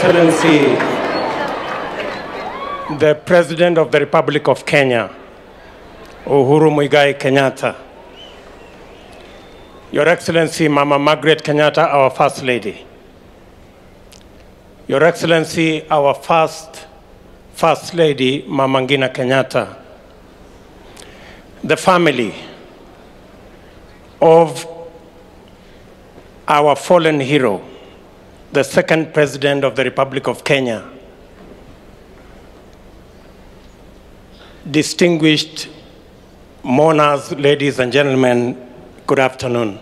Excellency, the President of the Republic of Kenya, Uhuru Muigai Kenyatta, Your Excellency, Mama Margaret Kenyatta, our First Lady, Your Excellency, our First Lady, Mama Ngina Kenyatta, the family of our fallen hero, the second President of the Republic of Kenya, distinguished mourners, ladies and gentlemen, good afternoon.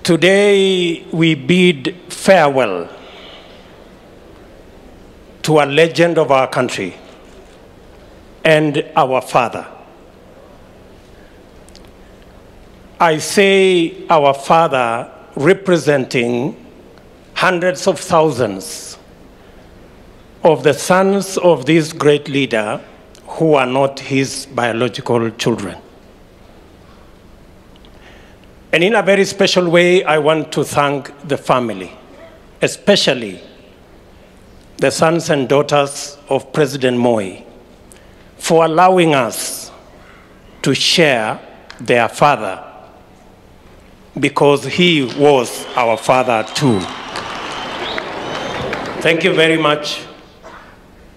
Today we bid farewell to a legend of our country and our father. I say our father representing hundreds of thousands of the sons of this great leader who are not his biological children. And in a very special way, I want to thank the family, especially the sons and daughters of President Moi, for allowing us to share their father, because he was our father too. Thank you very much,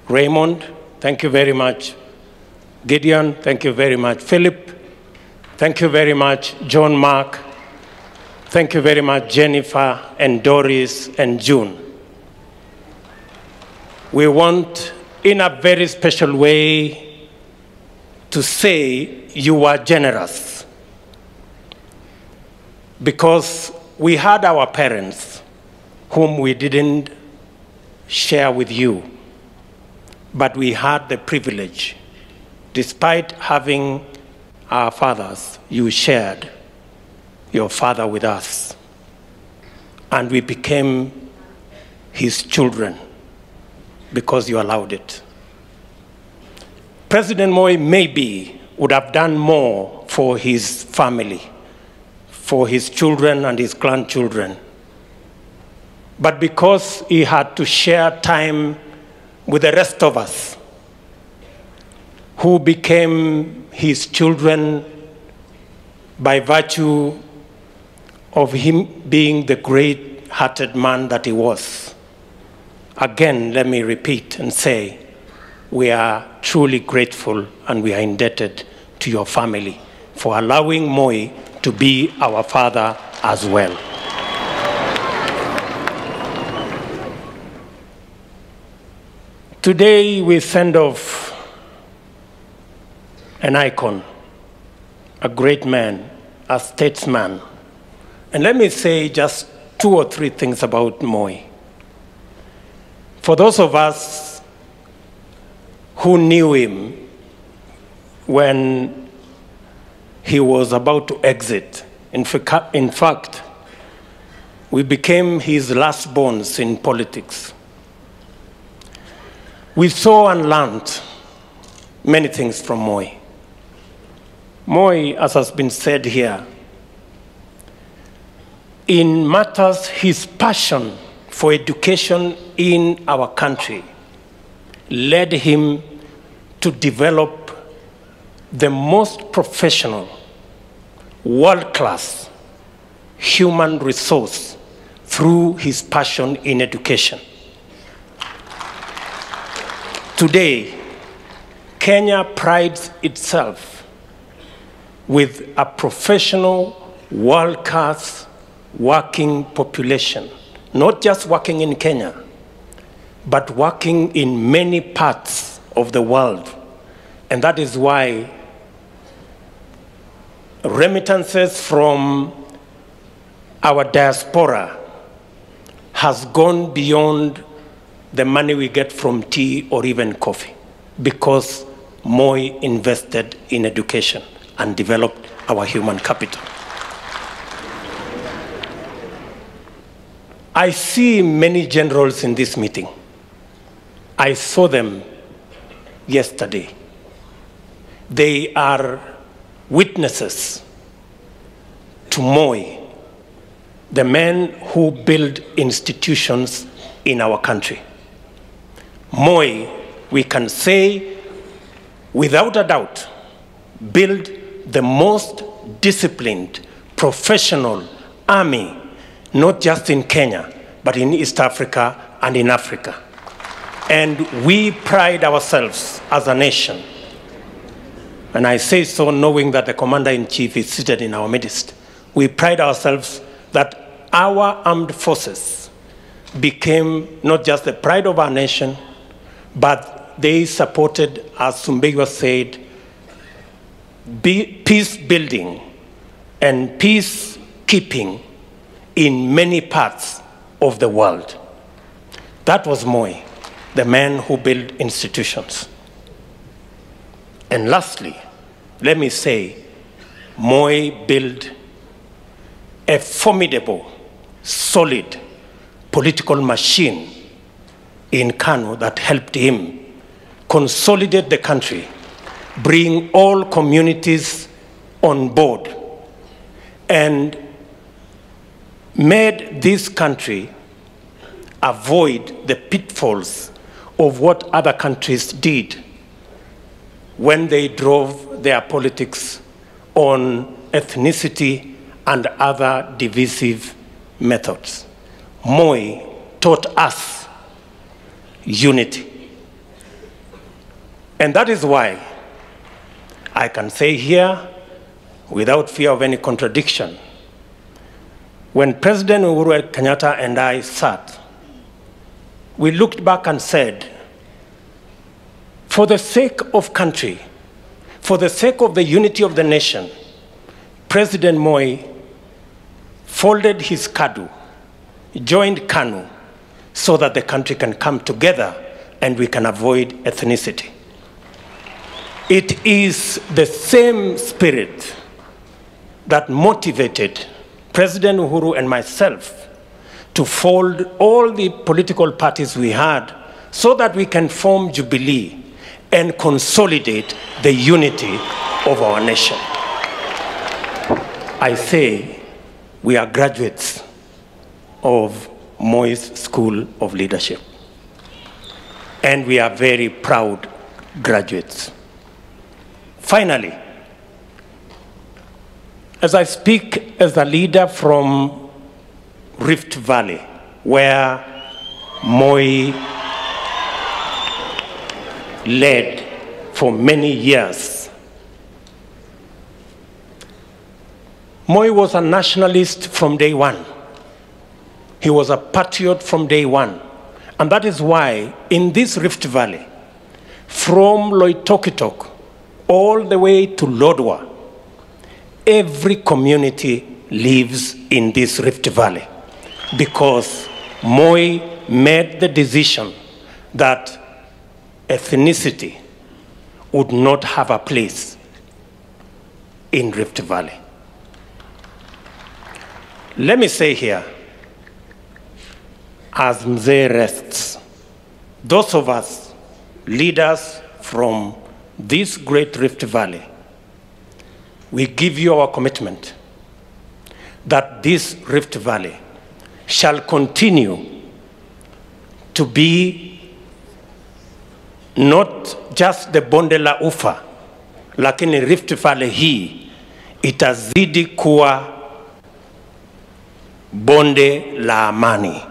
Raymond. Thank you very much, Gideon. Thank you very much, Philip. Thank you very much, John Mark. Thank you very much, Jennifer and Doris and June. We want, in a very special way, to say you are generous. Because we had our parents whom we didn't share with you, but we had the privilege. Despite having our fathers, you shared your father with us, and we became his children because you allowed it. President Moi maybe would have done more for his family, for his children and his grandchildren, but because he had to share time with the rest of us who became his children by virtue of him being the great-hearted man that he was. Again, let me repeat and say, we are truly grateful and we are indebted to your family for allowing Moi to be our father as well. Today we send off an icon, a great man, a statesman. And let me say just 2 or 3 things about Moi. For those of us who knew him when he was about to exit, in fact, we became his last bones in politics. We saw and learned many things from Moi. Moi, as has been said here, in matters, his passion for education in our country led him to develop the most professional, world-class human resource through his passion in education. Today, Kenya prides itself with a professional, world-class working population, not just working in Kenya, but working in many parts of the world. And that is why remittances from our diaspora has gone beyond the money we get from tea or even coffee, because Moi invested in education and developed our human capital. I see many generals in this meeting. I saw them yesterday. They are witnesses to Moi, the man who built institutions in our country. Moi, we can say without a doubt, built the most disciplined, professional army, not just in Kenya, but in East Africa and in Africa. And we pride ourselves as a nation. And I say so knowing that the Commander-in-Chief is seated in our midst. We pride ourselves that our armed forces became not just the pride of our nation, but they supported, as Sumbegwa said, peace building and peacekeeping in many parts of the world. That was Moi, the man who built institutions. And lastly, let me say, Moi built a formidable, solid political machine in Kanu that helped him consolidate the country, bring all communities on board, and made this country avoid the pitfalls of what other countries did when they drove their politics on ethnicity and other divisive methods. Moi taught us unity. And that is why I can say here, without fear of any contradiction, when President Uhuru Kenyatta and I sat, we looked back and said, for the sake of country, for the sake of the unity of the nation, President Moi folded his Kadu, joined Kanu, so that the country can come together and we can avoid ethnicity. It is the same spirit that motivated President Uhuru and myself to fold all the political parties we had so that we can form Jubilee and consolidate the unity of our nation. I say we are graduates of Moi's School of Leadership, and we are very proud graduates. Finally, as I speak as a leader from Rift Valley, where Moi led for many years, Moi was a nationalist from day one. He was a patriot from day one. And that is why in this Rift Valley, from Loitokitok all the way to Lodwar, every community lives in this Rift Valley because Moi made the decision that ethnicity would not have a place in Rift Valley. Let me say here, as Mzee rests, those of us, leaders from this great Rift Valley, we give you our commitment that this Rift Valley shall continue to be not just the bonde la ufa, lakini Rift Valley hii itazidi kuwa bonde la amani.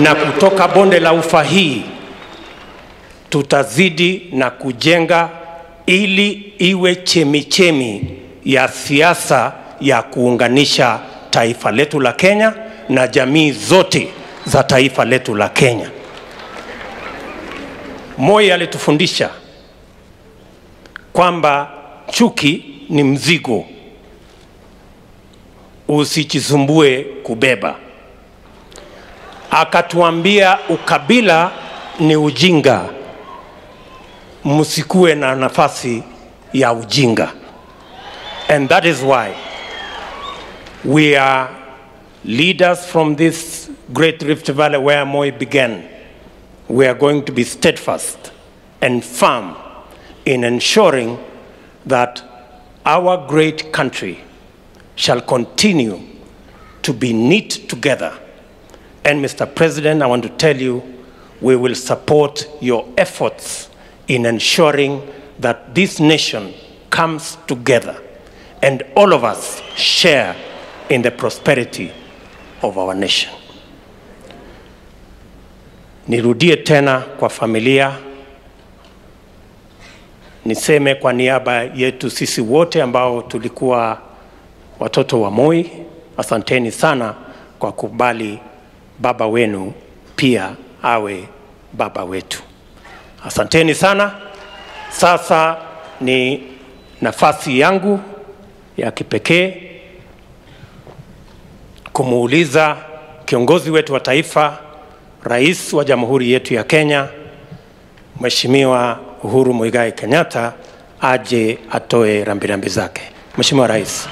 Na kutoka bonde la ufa hii tutazidi na kujenga ili iwe chemichemi ya siasa ya kuunganisha taifa letu la Kenya na jamii zote za taifa letu la Kenya. Moi alitufundisha kwamba chuki ni mzigo, usijisumbue kubeba. Akatuambia ukabila ni ujinga, msikue na nafasi ya ujinga. And that is why we are leaders from this great Rift Valley where Moi began. We are going to be steadfast and firm in ensuring that our great country shall continue to be knit together. And Mr. President, I want to tell you, we will support your efforts in ensuring that this nation comes together and all of us share in the prosperity of our nation. Nirudie tena kwa familia, niseme kwa niaba yetu sisi wote ambao tulikuwa watoto wa Moi, asanteni sana kwa kubali baba wenu pia awe baba wetu. Asanteni sana. Sasa ni nafasi yangu ya kipekee kumuuliza kiongozi wetu wa taifa, Rais wa Jamhuri yetu ya Kenya, Mheshimiwa Uhuru Muigai Kenyatta, aje atoe rambirambi zake. Mheshimiwa Rais.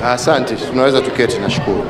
Asante, tunaweza tuketi, nashukuru.